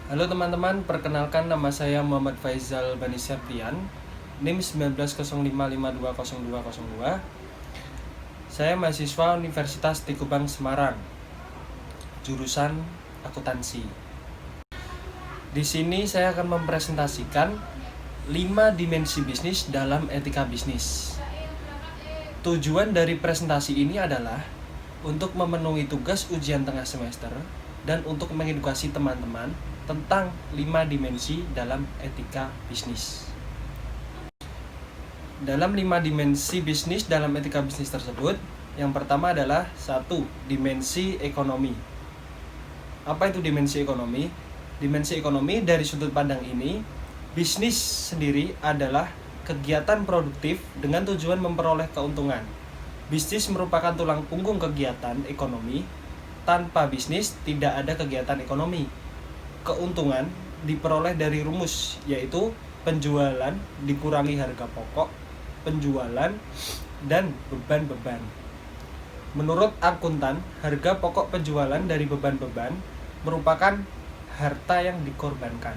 Halo teman-teman, perkenalkan nama saya Muhammad Faizal Bani Septian, NIM 1905552202. Saya mahasiswa Universitas Tikubang Semarang, jurusan akuntansi. Di sini saya akan mempresentasikan 5 dimensi bisnis dalam etika bisnis. Tujuan dari presentasi ini adalah untuk memenuhi tugas ujian tengah semester dan untuk mengedukasi teman-teman tentang 5 dimensi dalam etika bisnis. Dalam 5 dimensi bisnis dalam etika bisnis tersebut, yang pertama adalah 1. Dimensi ekonomi. Apa itu dimensi ekonomi? Dimensi ekonomi dari sudut pandang ini, bisnis sendiri adalah kegiatan produktif dengan tujuan memperoleh keuntungan. Bisnis merupakan tulang punggung kegiatan ekonomi. Tanpa bisnis tidak ada kegiatan ekonomi. Keuntungan diperoleh dari rumus, yaitu penjualan dikurangi harga pokok, penjualan, dan beban-beban. Menurut akuntan, harga pokok penjualan dari beban-beban merupakan harta yang dikorbankan.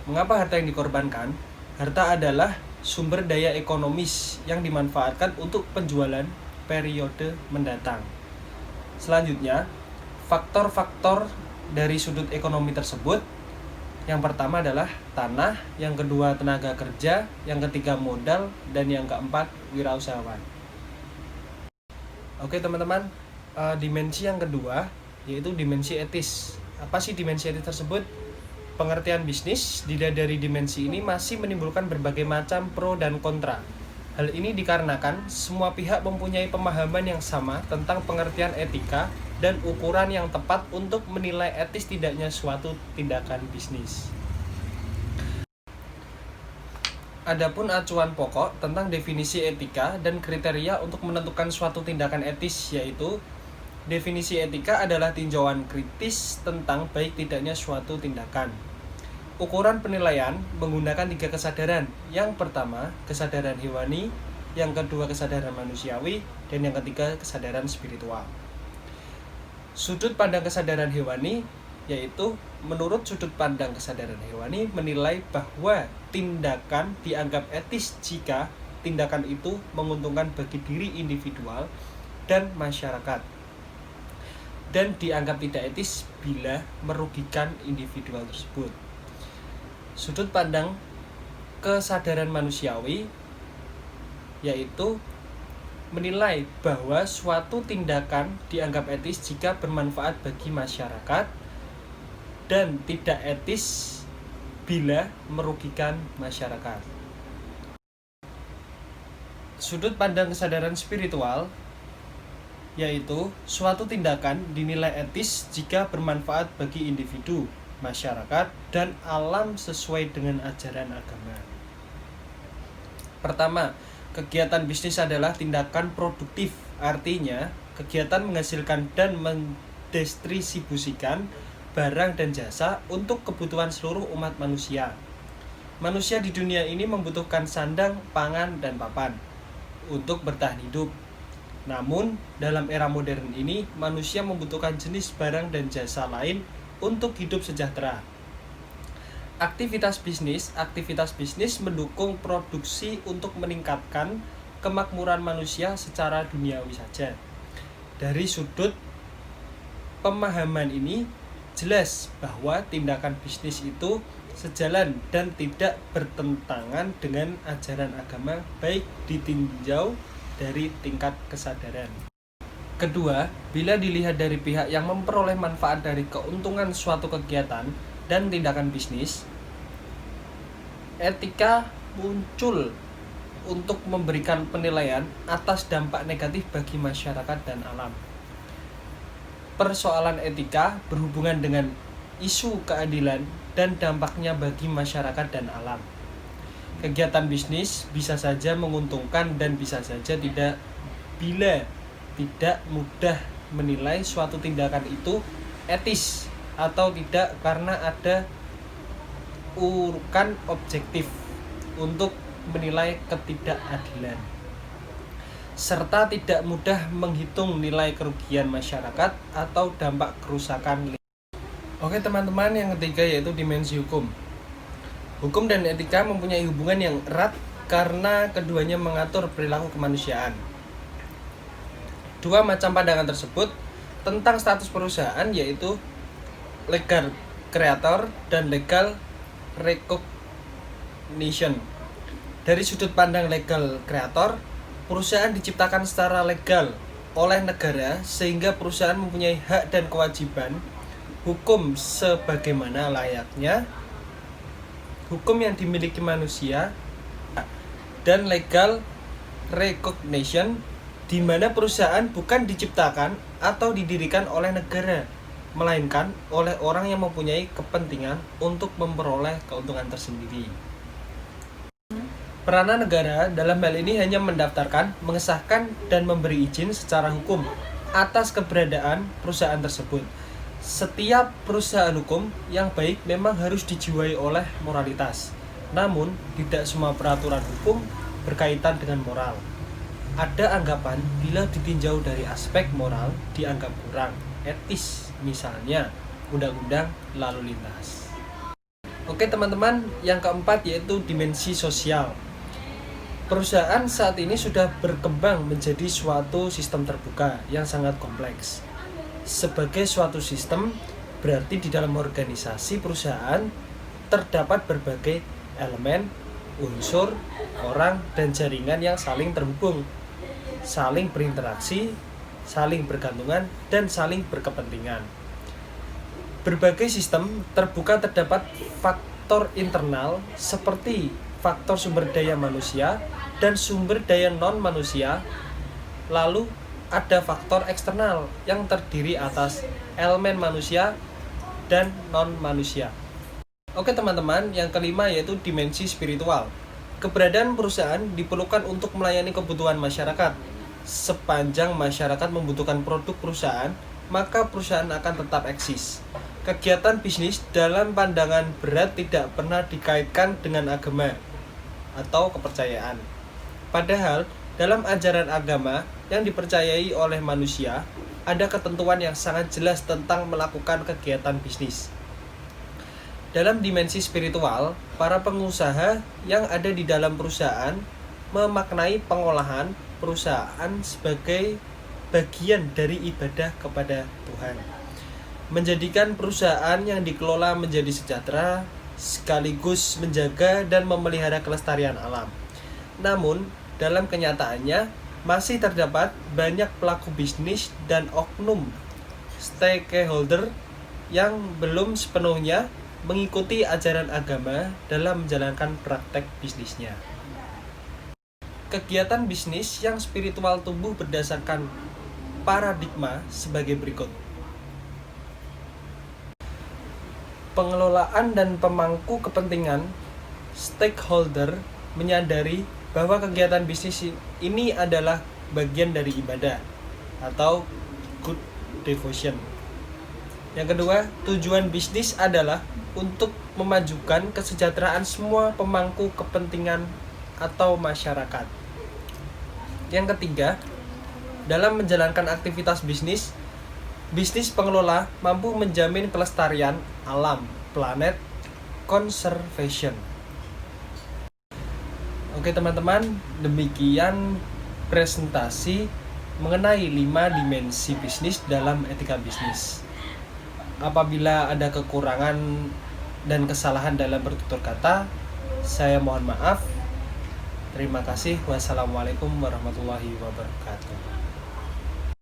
Mengapa harta yang dikorbankan? Harta adalah sumber daya ekonomis yang dimanfaatkan untuk penjualan periode mendatang. Selanjutnya, faktor-faktor dari sudut ekonomi tersebut, yang pertama adalah tanah, yang kedua tenaga kerja, yang ketiga modal, dan yang keempat wirausahawan. Oke teman-teman, dimensi yang kedua yaitu dimensi etis. Apa sih dimensi etis tersebut? Pengertian bisnis dilihat dari dimensi ini masih menimbulkan berbagai macam pro dan kontra. Hal ini dikarenakan semua pihak mempunyai pemahaman yang sama tentang pengertian etika dan ukuran yang tepat untuk menilai etis tidaknya suatu tindakan bisnis. Adapun acuan pokok tentang definisi etika dan kriteria untuk menentukan suatu tindakan etis, yaitu definisi etika adalah tinjauan kritis tentang baik tidaknya suatu tindakan. Ukuran penilaian menggunakan 3 kesadaran. Yang pertama, kesadaran hewani, yang kedua kesadaran manusiawi, dan yang ketiga kesadaran spiritual. Sudut pandang kesadaran hewani, yaitu menurut sudut pandang kesadaran hewani menilai bahwa tindakan dianggap etis jika tindakan itu menguntungkan bagi diri individual dan masyarakat, dan dianggap tidak etis bila merugikan individual tersebut. Sudut pandang kesadaran manusiawi yaitu menilai bahwa suatu tindakan dianggap etis jika bermanfaat bagi masyarakat dan tidak etis bila merugikan masyarakat. Sudut pandang kesadaran spiritual yaitu suatu tindakan dinilai etis jika bermanfaat bagi individu, masyarakat, dan alam sesuai dengan ajaran agama. Pertama, kegiatan bisnis adalah tindakan produktif, artinya kegiatan menghasilkan dan mendistribusikan barang dan jasa untuk kebutuhan seluruh umat manusia. Manusia di dunia ini membutuhkan sandang, pangan, dan papan untuk bertahan hidup. Namun, dalam era modern ini, manusia membutuhkan jenis barang dan jasa lain untuk hidup sejahtera. Aktivitas bisnis mendukung produksi untuk meningkatkan kemakmuran manusia secara duniawi saja. Dari sudut pemahaman ini, jelas bahwa tindakan bisnis itu sejalan dan tidak bertentangan dengan ajaran agama, baik ditinjau dari tingkat kesadaran. Kedua, bila dilihat dari pihak yang memperoleh manfaat dari keuntungan suatu kegiatan dan tindakan bisnis, etika muncul untuk memberikan penilaian atas dampak negatif bagi masyarakat dan alam. Persoalan etika berhubungan dengan isu keadilan dan dampaknya bagi masyarakat dan alam. Kegiatan bisnis bisa saja menguntungkan dan bisa saja tidak bila tidak mudah menilai suatu tindakan itu etis atau tidak karena ada urukan objektif untuk menilai ketidakadilan, serta tidak mudah menghitung nilai kerugian masyarakat atau dampak kerusakan lingkungan. Oke teman-teman, yang ketiga yaitu dimensi hukum. Hukum dan etika mempunyai hubungan yang erat karena keduanya mengatur perilaku kemanusiaan. Dua macam pandangan tersebut tentang status perusahaan yaitu legal creator dan legal recognition. Dari sudut pandang legal creator, perusahaan diciptakan secara legal oleh negara sehingga perusahaan mempunyai hak dan kewajiban hukum sebagaimana layaknya hukum yang dimiliki manusia. Dan legal recognition, di mana perusahaan bukan diciptakan atau didirikan oleh negara, melainkan oleh orang yang mempunyai kepentingan untuk memperoleh keuntungan tersendiri. Peranan negara dalam hal ini hanya mendaftarkan, mengesahkan, dan memberi izin secara hukum atas keberadaan perusahaan tersebut. Setiap perusahaan hukum yang baik memang harus dijiwai oleh moralitas. Namun, tidak semua peraturan hukum berkaitan dengan moral. Ada anggapan bila ditinjau dari aspek moral dianggap kurang etis, misalnya undang-undang lalu lintas. Oke teman-teman, yang keempat yaitu dimensi sosial. Perusahaan saat ini sudah berkembang menjadi suatu sistem terbuka yang sangat kompleks. Sebagai suatu sistem, berarti di dalam organisasi perusahaan terdapat berbagai elemen, unsur, orang, dan jaringan yang saling terhubung, saling berinteraksi, saling bergantungan, dan saling berkepentingan. Berbagai sistem terbuka terdapat faktor internal seperti faktor sumber daya manusia dan sumber daya non-manusia. Lalu ada faktor eksternal yang terdiri atas elemen manusia dan non-manusia. Oke teman-teman, yang kelima yaitu dimensi spiritual. Keberadaan perusahaan diperlukan untuk melayani kebutuhan masyarakat. Sepanjang masyarakat membutuhkan produk perusahaan, maka perusahaan akan tetap eksis. Kegiatan bisnis dalam pandangan berat tidak pernah dikaitkan dengan agama atau kepercayaan. Padahal, dalam ajaran agama yang dipercayai oleh manusia, ada ketentuan yang sangat jelas tentang melakukan kegiatan bisnis. Dalam dimensi spiritual, para pengusaha yang ada di dalam perusahaan memaknai pengolahan perusahaan sebagai bagian dari ibadah kepada Tuhan. Menjadikan perusahaan yang dikelola menjadi sejahtera, sekaligus menjaga dan memelihara kelestarian alam. Namun, dalam kenyataannya, masih terdapat banyak pelaku bisnis dan oknum stakeholder yang belum sepenuhnya mengikuti ajaran agama dalam menjalankan praktek bisnisnya. Kegiatan bisnis yang spiritual tumbuh berdasarkan paradigma sebagai berikut. Pengelolaan dan pemangku kepentingan stakeholder menyadari bahwa kegiatan bisnis ini adalah bagian dari ibadah atau good devotion. Yang kedua, tujuan bisnis adalah untuk memajukan kesejahteraan semua pemangku kepentingan atau masyarakat. Yang ketiga, dalam menjalankan aktivitas bisnis, bisnis pengelola mampu menjamin kelestarian alam, planet, conservation. Oke teman-teman, demikian presentasi mengenai 5 dimensi bisnis dalam etika bisnis. Apabila ada kekurangan dan kesalahan dalam bertutur kata, saya mohon maaf. Terima kasih. Wassalamualaikum warahmatullahi wabarakatuh.